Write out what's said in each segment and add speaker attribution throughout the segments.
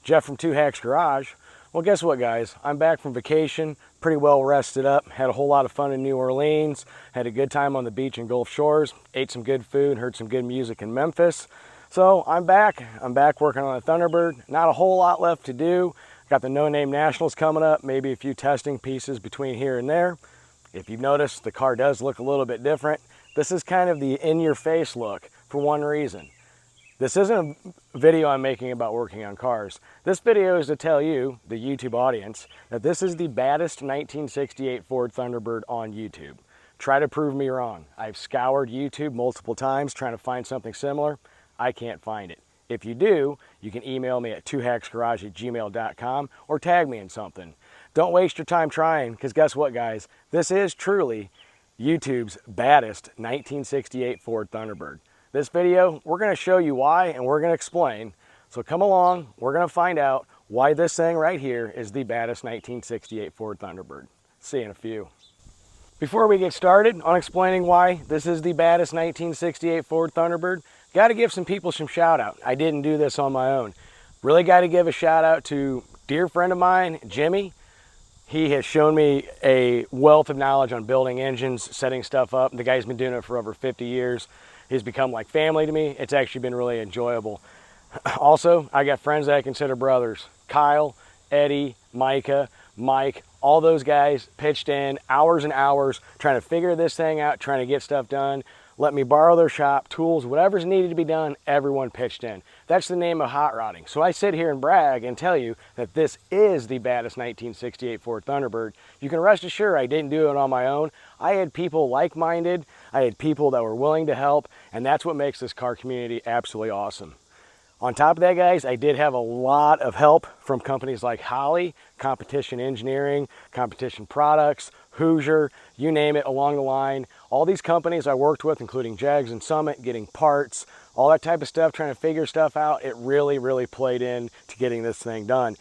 Speaker 1: Jeff from Two Hacks Garage. Well, guess what, guys? I'm back from vacation, pretty well rested up, had a whole lot of fun in New Orleans, had a good time on the beach in Gulf Shores, ate some good food, heard some good music in Memphis. So I'm back working on a Thunderbird. Not a whole lot left to do. Got the No Name Nationals coming up, maybe a few testing pieces between here and there. If you've noticed, the car does look a little bit different. This is kind of the in-your-face look for one reason. This isn't a video I'm making about working on cars. This video is to tell you, the YouTube audience, that this is the baddest 1968 Ford Thunderbird on YouTube. Try to prove me wrong. I've scoured YouTube multiple times trying to find something similar. I can't find it. If you do, you can email me at twohacksgarage@gmail.com or tag me in something. Don't waste your time trying, because guess what, guys? This is truly YouTube's baddest 1968 Ford Thunderbird. This video, we're going to show you why, and we're going to explain. So come along, we're going to find out why this thing right here is the baddest 1968 Ford Thunderbird. See you in a few. Before we get started on explaining why this is the baddest 1968 Ford Thunderbird, got to give some people some shout out. I didn't do this on my own. Really got to give a shout out to a dear friend of mine, Jimmy. He has shown me a wealth of knowledge on building engines, setting stuff up. The guy's been doing it for over 50 years. He's become like family to me. It's actually been really enjoyable. Also, I got friends that I consider brothers. Kyle, Eddie, Micah, Mike, all those guys pitched in hours and hours trying to figure this thing out, trying to get stuff done. Let me borrow their shop, tools, whatever's needed to be done, everyone pitched in. That's the name of hot rodding. So I sit here and brag and tell you that this is the baddest 1968 Ford Thunderbird. You can rest assured I didn't do it on my own. I had people like-minded, I had people that were willing to help, and that's what makes this car community absolutely awesome. On top of that, guys, I did have a lot of help from companies like Holley, Competition Engineering, Competition Products, Hoosier, you name it along the line. All these companies I worked with, including Jags and Summit, getting parts, all that type of stuff, trying to figure stuff out, it really played in to getting this thing done.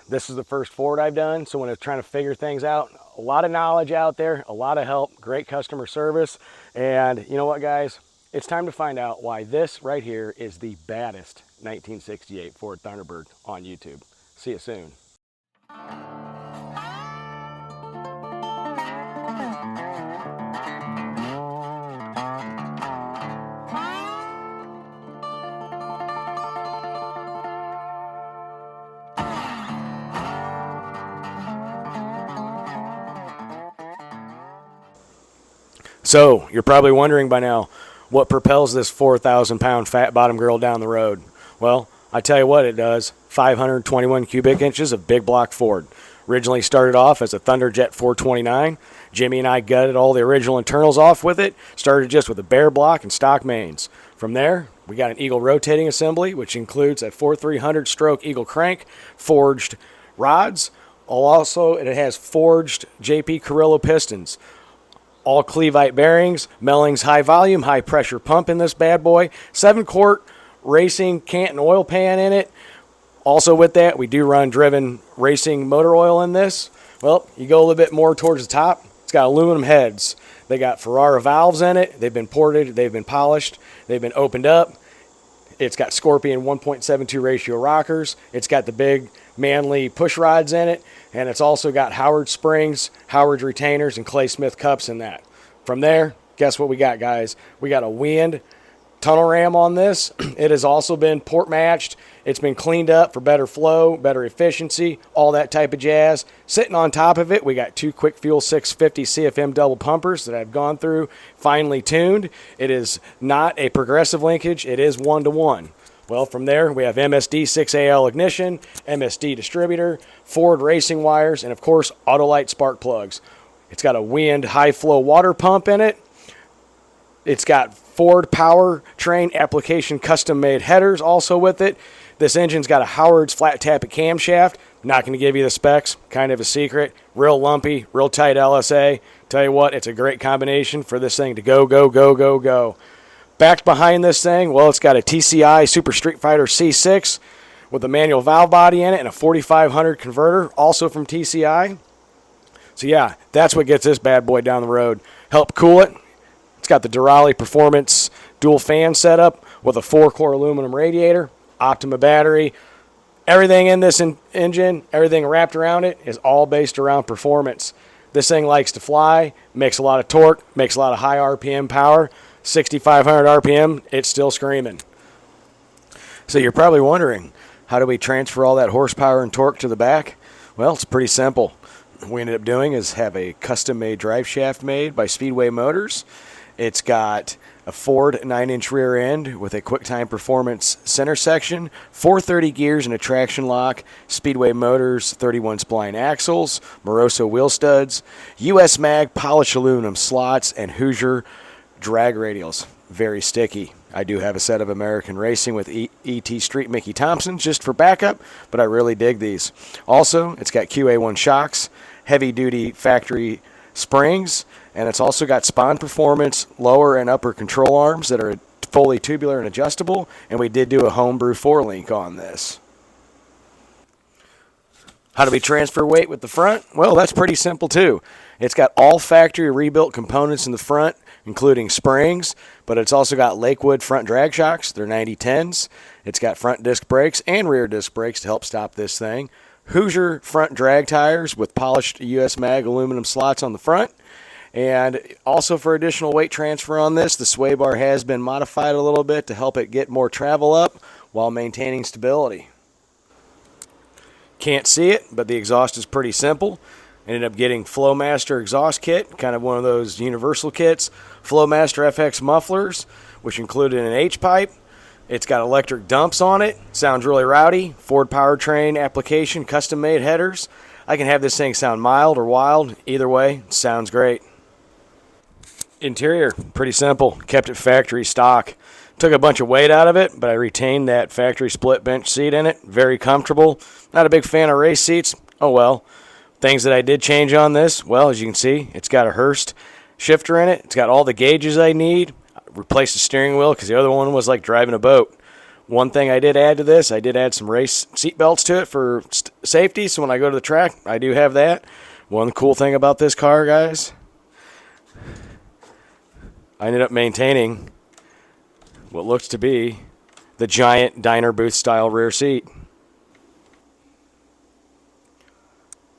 Speaker 1: This is the first Ford I've done, so when I was trying to figure things out, a lot of knowledge out there, a lot of help, great customer service, and you know what, guys? It's time to find out why this right here is the baddest 1968 Ford Thunderbird on YouTube. See you soon. So, you're probably wondering by now, what propels this 4,000-pound fat bottom girl down the road? Well, I tell you what it does. 521 cubic inches of big block Ford. Originally started off as a Thunderjet 429. Jimmy and I gutted all the original internals off with it. Started just with a bare block and stock mains. From there, we got an Eagle rotating assembly, which includes a 4300 stroke Eagle crank, forged rods. Also, it has forged JP Carrillo pistons. All Cleveite bearings, Mellings high volume, high pressure pump in this bad boy. 7-quart racing Canton oil pan in it. Also with that, we do run driven racing motor oil in this. Well, you go a little bit more towards the top, it's got aluminum heads. They got Ferrara valves in it. They've been ported, they've been polished, they've been opened up. It's got Scorpion 1.72 ratio rockers. It's got the big manly push rods in it. And it's also got Howard springs, Howard retainers, and Clay Smith cups in that. From there, guess what we got, guys? We got a wind tunnel ram on this. It has also been port matched. It's been cleaned up for better flow, better efficiency, all that type of jazz. Sitting on top of it, we got two Quick Fuel 650 CFM double pumpers that I've gone through, finely tuned. It is not a progressive linkage. It is 1-to-1. Well, from there, we have MSD 6AL ignition, MSD distributor, Ford racing wires, and of course, Autolite spark plugs. It's got a wind high flow water pump in it. It's got Ford powertrain application custom made headers also with it. This engine's got a Howard's flat tappet camshaft. Not going to give you the specs, kind of a secret. Real lumpy, real tight LSA. Tell you what, it's a great combination for this thing to go. Backed behind this thing, well, it's got a TCI Super Street Fighter C6 with a manual valve body in it and a 4500 converter, also from TCI. So yeah, that's what gets this bad boy down the road. Help cool it. It's got the Durali Performance dual fan setup with a 4-core aluminum radiator, Optima battery, Everything in this engine, everything wrapped around it is all based around performance. This thing likes to fly, makes a lot of torque, makes a lot of high RPM power. 6,500 RPM, it's still screaming. So you're probably wondering, how do we transfer all that horsepower and torque to the back? Well, it's pretty simple. What we ended up doing is have a custom-made drive shaft made by Speedway Motors. It's got a Ford 9-inch rear end with a QuickTime Performance center section, 430 gears and a traction lock, Speedway Motors 31 spline axles, Moroso wheel studs, US Mag polished aluminum slots, and Hoosier drag radials. Very sticky. I do have a set of American Racing with ET Street Mickey Thompsons just for backup, but I really dig these. Also, it's got QA1 shocks, heavy-duty factory springs, and it's also got Spawn Performance lower and upper control arms that are fully tubular and adjustable, and we did do a homebrew 4-link on this. How do we transfer weight with the front? Well, that's pretty simple too. It's got all factory rebuilt components in the front, including springs, but it's also got Lakewood front drag shocks. They're 9010s. It's got front disc brakes and rear disc brakes to help stop this thing. Hoosier front drag tires with polished US Mag aluminum slots on the front. And also for additional weight transfer on this, the sway bar has been modified a little bit to help it get more travel up while maintaining stability. Can't see it, but the exhaust is pretty simple. Ended up getting Flowmaster exhaust kit, kind of one of those universal kits. Flowmaster FX mufflers, which included an H-pipe. It's got electric dumps on it. Sounds really rowdy. Ford powertrain application, custom-made headers. I can have this thing sound mild or wild. Either way, it sounds great. Interior, pretty simple. Kept it factory stock. Took a bunch of weight out of it, but I retained that factory split bench seat in it. Very comfortable. Not a big fan of race seats. Oh well. Things that I did change on this, well, as you can see, it's got a Hurst shifter in it. It's got all the gauges I need. I replaced the steering wheel because the other one was like driving a boat. One thing I did add to this, I did add some race seat belts to it for safety, so when I go to the track, I do have that. One cool thing about this car, guys, I ended up maintaining what looks to be the giant diner booth style rear seat.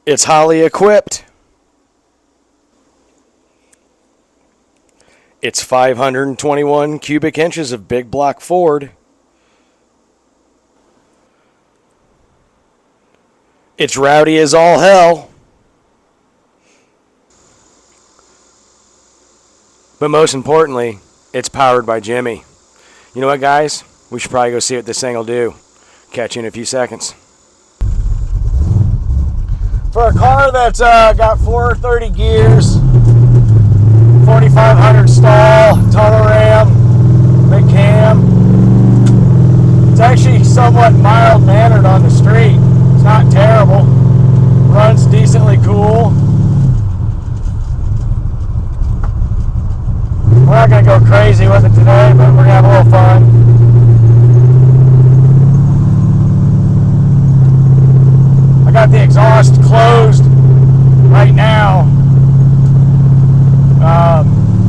Speaker 1: It's Holley equipped. It's 521 cubic inches of big block Ford. It's rowdy as all hell. But most importantly, it's powered by Jimmy. You know what, guys? We should probably go see what this thing will do. Catch you in a few seconds. For a car that's got 430 gears, 4,500 stall, tunnel ram, big cam, it's actually somewhat mild-mannered on the street. It's not terrible. Runs decently cool. We're not going to go crazy with it today, but we're going to have a little fun. I got the exhaust closed right now.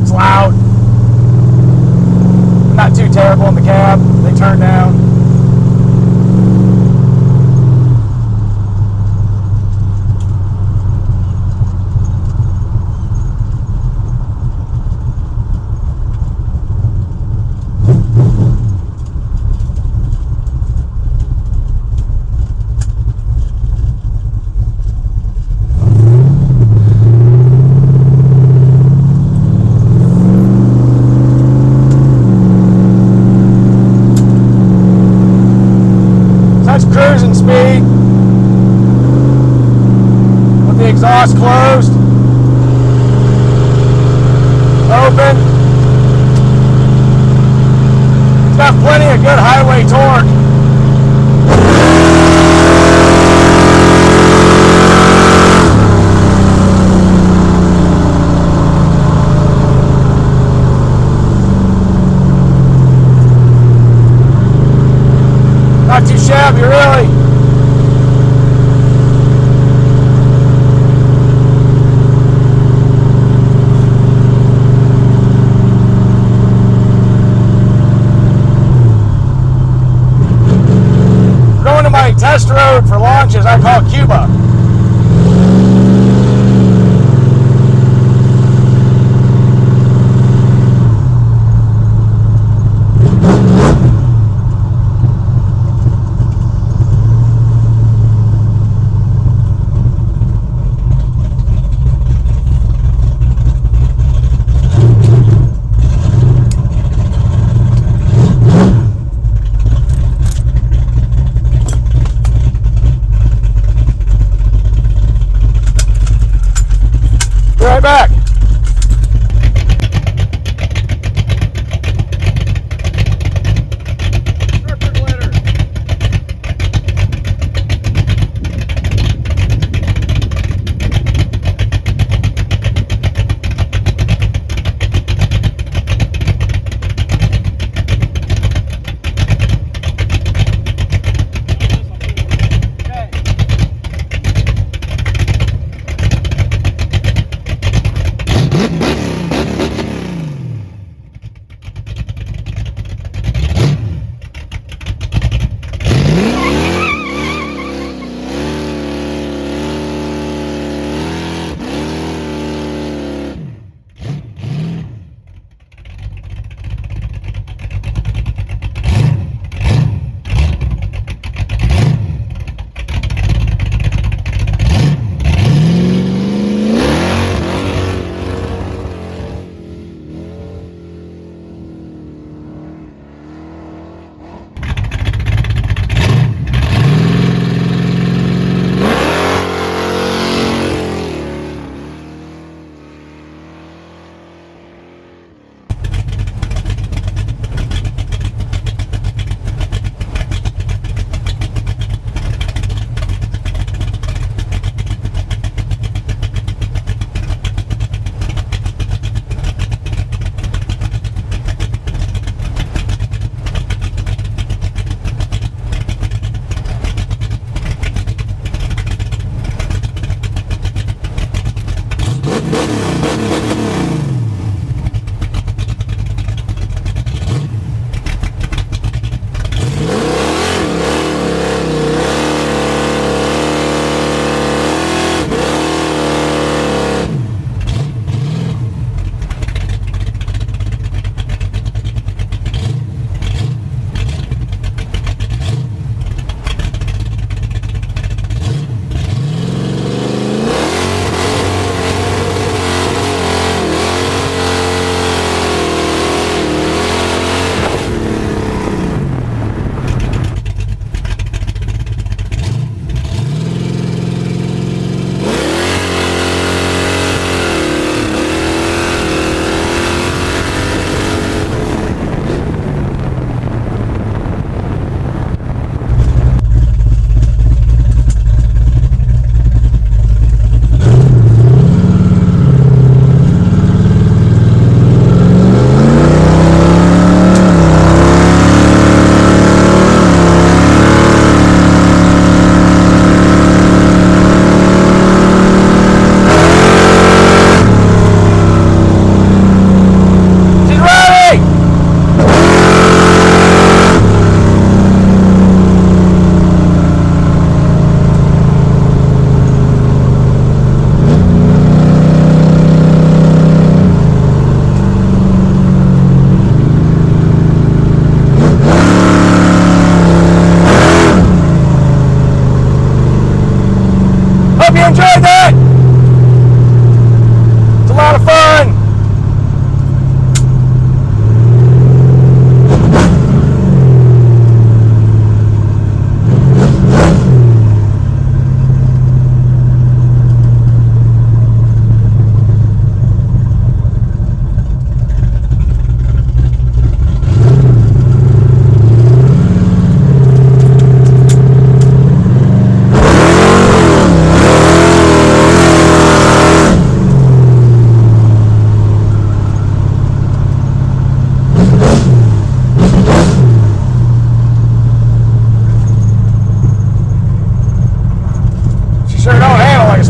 Speaker 1: It's loud. Not too terrible in the cab. They turn down. Cruising speed with the exhaust closed, open. It's got plenty of good highway torque. Not too shabby, really. obnoxious. I call it Cuba. Right back.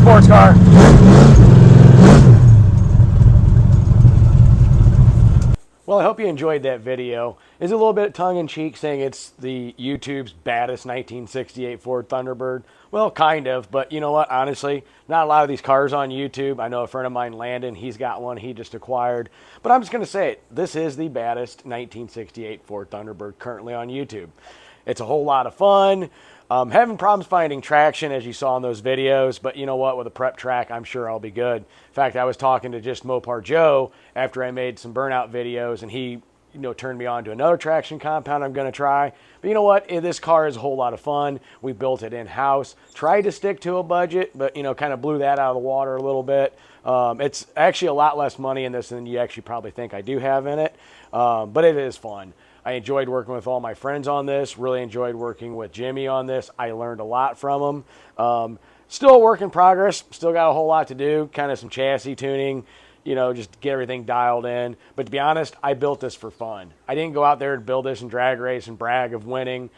Speaker 1: sports car. Well, I hope you enjoyed that video. It's a little bit tongue-in-cheek saying it's the YouTube's baddest 1968 Ford Thunderbird. Well, kind of, but you know what? Honestly, not a lot of these cars on YouTube. I know a friend of mine, Landon, he's got one he just acquired. But I'm just going to say it. This is the baddest 1968 Ford Thunderbird currently on YouTube. It's a whole lot of fun. Having problems finding traction, as you saw in those videos, but you know what? With a prep track, I'm sure I'll be good. In fact, I was talking to just Mopar Joe after I made some burnout videos, and he turned me on to another traction compound I'm going to try. But you know what? This car is a whole lot of fun. We built it in-house. Tried to stick to a budget, but, kind of blew that out of the water a little bit. It's actually a lot less money in this than you actually probably think I do have in it. But it is fun. I enjoyed working with all my friends on this. Really enjoyed working with Jimmy on this. I learned a lot from him. Still a work in progress. Still got a whole lot to do. Kind of some chassis tuning. Just get everything dialed in. But to be honest, I built this for fun. I didn't go out there to build this and drag race and brag of winning.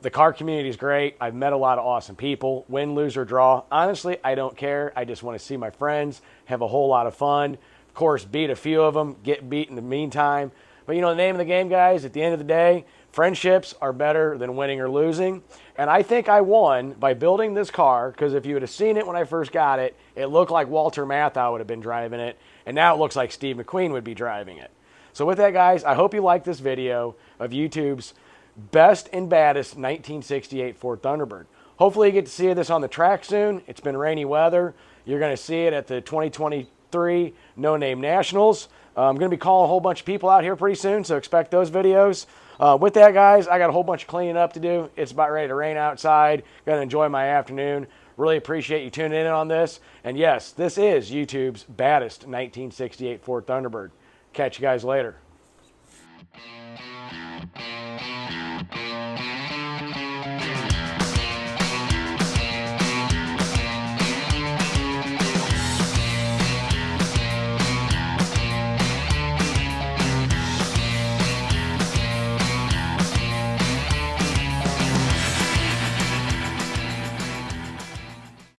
Speaker 1: The car community is great. I've met a lot of awesome people. Win, lose, or draw. Honestly, I don't care. I just want to see my friends, have a whole lot of fun. Of course, beat a few of them, get beat in the meantime. But the name of the game, guys, at the end of the day, friendships are better than winning or losing. And I think I won by building this car, because if you would have seen it when I first got it, it looked like Walter Matthau would have been driving it. And now it looks like Steve McQueen would be driving it. So with that, guys, I hope you like this video of YouTube's best and baddest 1968 Ford Thunderbird. Hopefully you get to see this on the track soon. It's been rainy weather. You're going to see it at the 2023 No Name Nationals. I'm going to be calling a whole bunch of people out here pretty soon, so expect those videos. With that, guys, I got a whole bunch of cleaning up to do. It's about ready to rain outside. Going to enjoy my afternoon. Really appreciate you tuning in on this. And yes, this is YouTube's baddest 1968 Ford Thunderbird. Catch you guys later.